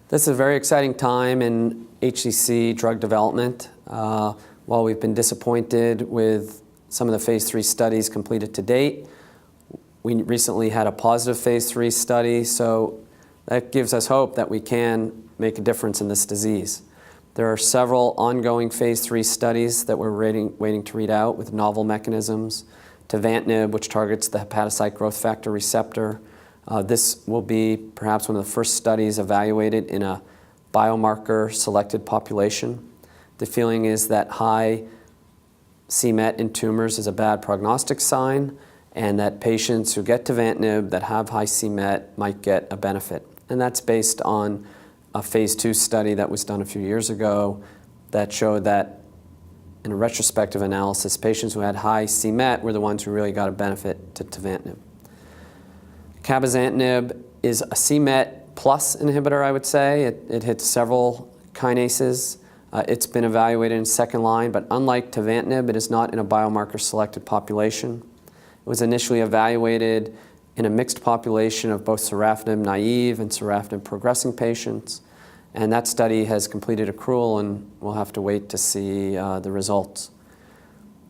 This is a very exciting time in HCC drug development. While we've been disappointed with some of the phase 3 studies completed to date, we recently had a positive phase 3 study, so that gives us hope that we can make a difference in this disease. There are several ongoing phase 3 studies that we're waiting to read out with novel mechanisms. Tivantinib, which targets the hepatocyte growth factor receptor. This will be perhaps one of the first studies evaluated in a biomarker-selected population. The feeling is that high c-Met in tumors is a bad prognostic sign, and that patients who get tivantinib that have high c-Met might get a benefit. And that's based on a phase 2 study that was done a few years ago that showed that in a retrospective analysis, patients who had high c-Met were the ones who really got a benefit to tivantinib. Cabozantinib is a c-Met plus inhibitor, I would say. It hits several kinases. It's been evaluated in second line, but unlike tivantinib, it is not in a biomarker-selected population. It was initially evaluated in a mixed population of both sorafenib-naive and sorafenib-progressing patients, and that study has completed accrual, and we'll have to wait to see the results.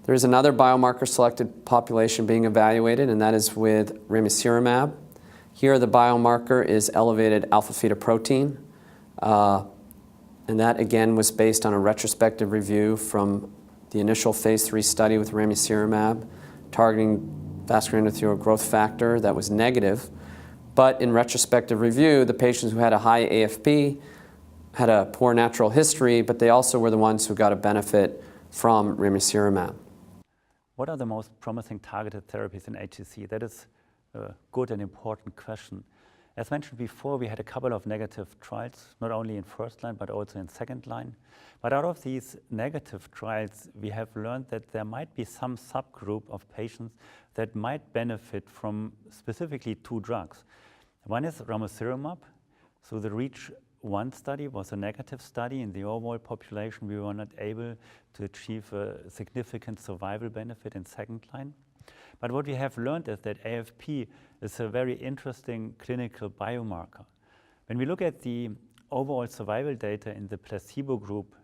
There is another biomarker-selected population being evaluated, and that is with ramucirumab. Here, the biomarker is elevated alpha-fetoprotein, and that, again, was based on a retrospective review from the initial phase 3 study with ramucirumab, targeting vascular endothelial growth factor that was negative. But in retrospective review, the patients who had a high AFP had a poor natural history, but they also were the ones who got a benefit from ramucirumab. What are the most promising targeted therapies in HCC? That is a good and important question. As mentioned before, we had a couple of negative trials, not only in first line, but also in second line. But out of these negative trials, we have learned that there might be some subgroup of patients that might benefit from specifically 2 drugs. One is ramucirumab. So the REACH-1 study was a negative study. In the overall population, we were not able to achieve a significant survival benefit in second line. But what we have learned is that AFP is a very interesting clinical biomarker. When we look at the overall survival data in the placebo group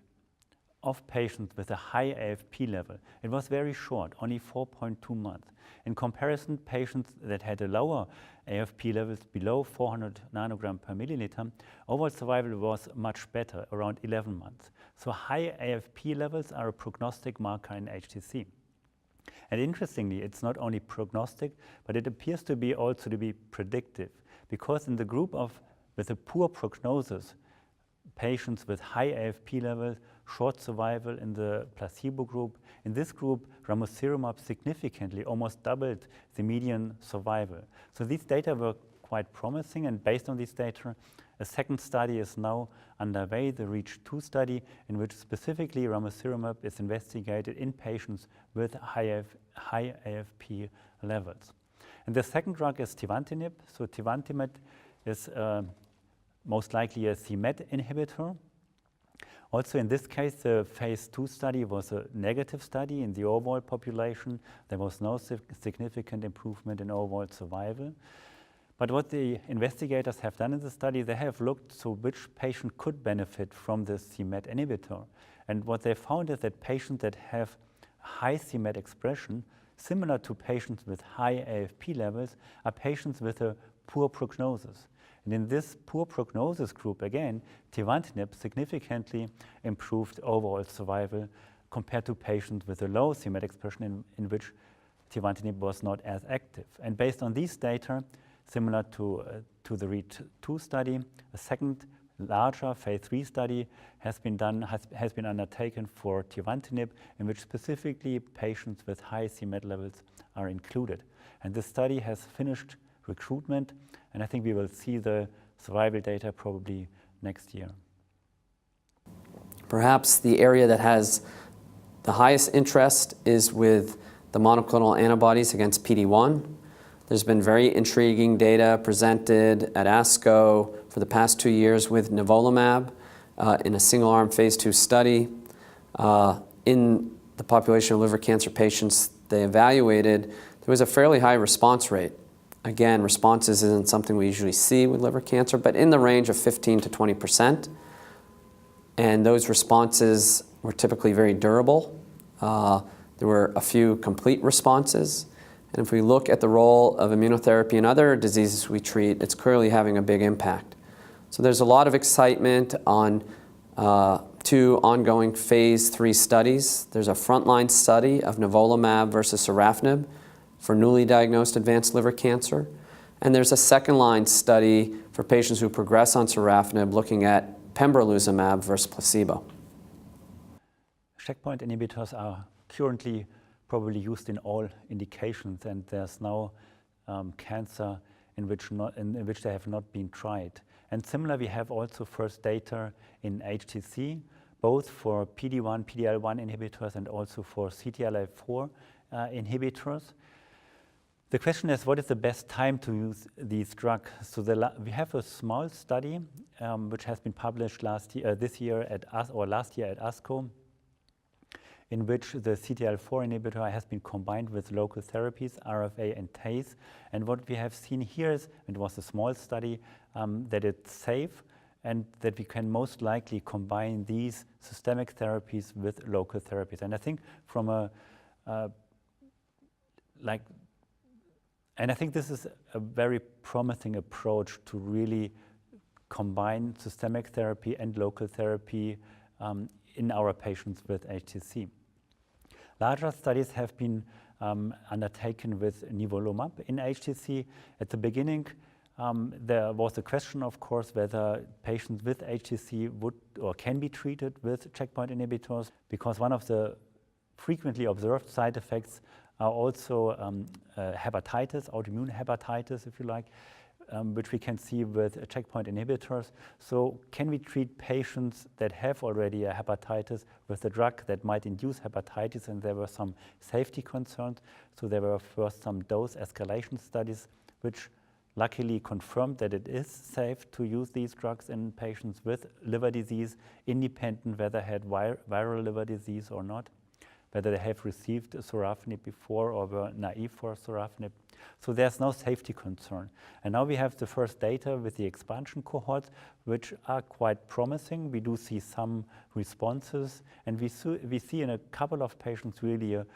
of patients with a high AFP level, it was very short, only 4.2 months. In comparison, patients that had a lower AFP levels below 400 nanogram per milliliter, overall survival was much better, around 11 months. So high AFP levels are a prognostic marker in HCC. And interestingly, it's not only prognostic, but it appears to be also to be predictive, because in the group with a poor prognosis, patients with high AFP levels, short survival in the placebo group, in this group, ramucirumab significantly almost doubled the median survival. So these data were quite promising, and based on these data, a second study is now underway, the REACH-2 study, in which specifically ramucirumab is investigated in patients with high AFP levels. And the second drug is tivantinib. So tivantinib is most likely a c-Met inhibitor. Also in this case, the phase 2 study was a negative study in the overall population. There was no significant improvement in overall survival. But what the investigators have done in the study, they have looked to which patient could benefit from this c-Met inhibitor. And what they found is that patients that have high c-Met expression, similar to patients with high AFP levels, are patients with a poor prognosis. And in this poor prognosis group, again, tivantinib significantly improved overall survival compared to patients with a low c-Met expression in which tivantinib was not as active. And based on these data, similar to the REACH-2 study, a second larger phase 3 study has been undertaken for tivantinib, in which specifically patients with high c-Met levels are included. And this study has finished recruitment, and I think we will see the survival data probably next year. Perhaps the area that has the highest interest is with the monoclonal antibodies against PD-1. There's been very intriguing data presented at ASCO for the past 2 years with nivolumab in a single-arm phase 2 study. In the population of liver cancer patients they evaluated, there was a fairly high response rate. Again, responses isn't something we usually see with liver cancer, but in the range of 15 to 20%. And those responses were typically very durable. There were a few complete responses. And if we look at the role of immunotherapy in other diseases we treat, it's clearly having a big impact. So there's a lot of excitement on 2 ongoing phase 3 studies. There's a frontline study of nivolumab versus sorafenib for newly diagnosed advanced liver cancer. And there's a second-line study for patients who progress on sorafenib looking at pembrolizumab versus placebo. Checkpoint inhibitors are currently probably used in all indications, and there's now cancer in which they have not been tried. And similar, we have also first data in HCC, both for PD-1, PD-L1 inhibitors and also for CTLA-4 inhibitors. The question is, what is the best time to use these drugs? So we have a small study which has been published last year at ASCO, in which the CTLA-4 inhibitor has been combined with local therapies, RFA and TACE. And what we have seen here is, it was a small study, that it's safe and that we can most likely combine these systemic therapies with local therapies. And I think I think this is a very promising approach to really combine systemic therapy and local therapy in our patients with HCC. Larger studies have been undertaken with nivolumab in HCC. At the beginning, there was a question, of course, whether patients with HCC would or can be treated with checkpoint inhibitors, because one of the frequently observed side effects are also hepatitis, autoimmune hepatitis, if you like, which we can see with checkpoint inhibitors. So can we treat patients that have already a hepatitis with a drug that might induce hepatitis? And there were some safety concerns. So there were first some dose escalation studies, which luckily confirmed that it is safe to use these drugs in patients with liver disease, independent whether they had viral liver disease or not, whether they have received sorafenib before or were naive for sorafenib. So there's no safety concern. And now we have the first data with the expansion cohorts, which are quite promising. We do see some responses, and we see in a couple of patients really a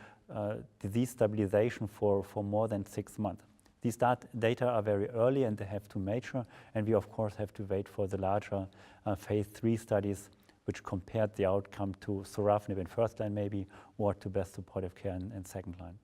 disease stabilization for more than 6 months. These data are very early and they have to mature, and we of course have to wait for the larger phase 3 studies which compared the outcome to sorafenib in first line maybe, or to best supportive care in second line.